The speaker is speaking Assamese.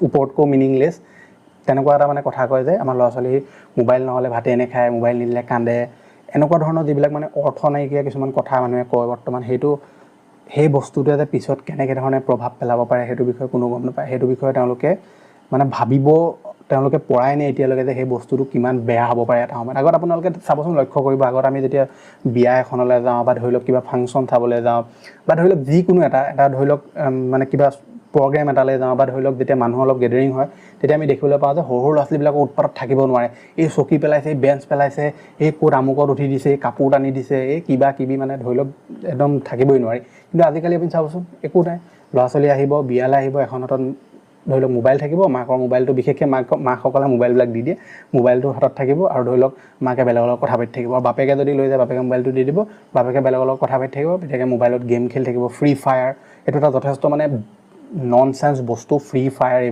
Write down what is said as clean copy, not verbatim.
ওপৰতকৈ মিনিংলেছ তেনেকুৱা এটা মানে কথা কয় যে আমাৰ ল'ৰা ছোৱালী মোবাইল নহ'লে ভাতে নেখায়, মোবাইল নিদিলে কান্দে, এনেকুৱা ধৰণৰ যিবিলাক মানে অৰ্থ নাইকিয়া কিছুমান কথা মানুহে কয় বৰ্তমান, সেই বস্তুটোৱে যে পিছত কেনেকৈ ধৰণে প্ৰভাৱ পেলাব পাৰে সেইটো বিষয়ে কোনো গম নাপায়। সেইটো বিষয়ে তেওঁলোকে মানে ভাবিব তেওঁলোকে পৰাই নে এতিয়ালৈকে যে সেই বস্তুটো কিমান বেয়া হ'ব পাৰে এটা সময়ত। আগত আপোনালোকে চাবচোন, লক্ষ্য কৰিব, আগত আমি যেতিয়া বিয়া এখনলৈ যাওঁ বা ধৰি লওক কিবা ফাংচন চাবলৈ যাওঁ বা ধৰি লওক যিকোনো এটা ধৰি লওক মানে কিবা প্ৰগ্ৰেম এটালৈ যাওঁ বা ধৰি লওক যেতিয়া মানুহ অলপ গেডাৰিং হয়, তেতিয়া আমি দেখিবলৈ পাওঁ যে সৰু ল'ৰা ছোৱালীবিলাকৰ উৎপাতত থাকিব নোৱাৰে। এই চকী পেলাইছে, এই বেঞ্চ পেলাইছে, এই ক'ত আমুকত উঠি দিছে, এই কাপোৰ টানি দিছে, এই কিবা কিবি মানে ধৰি লওক একদম থাকিবই নোৱাৰি। কিন্তু আজিকালি আপুনি চাবচোন একো নাই, ল'ৰা ছোৱালী আহিব, বিয়ালৈ আহিব, এখন হাতত ধৰি লওক মোবাইল থাকিব, মাকৰ মোবাইলটো বিশেষকৈ মাকসকলে মোবাইলবিলাক দি দিয়ে, মোবাইলটো হাতত থাকিব আৰু ধৰি লওক মাকে বেলেগৰ লগত কথা পাতি থাকিব, আৰু বাপেকে যদি লৈ যায় বাপেকে মোবাইলটো দি দিব, বাপেকে বেলেগৰ লগত কথা পাতি থাকিব, পিতেকে মোবাইলত গেম খেলি থাকিব, ফ্ৰী ফায়াৰ, এইটো এটা যথেষ্ট মানে ননচেন্স বস্তু, ফ্ৰী ফায়াৰ।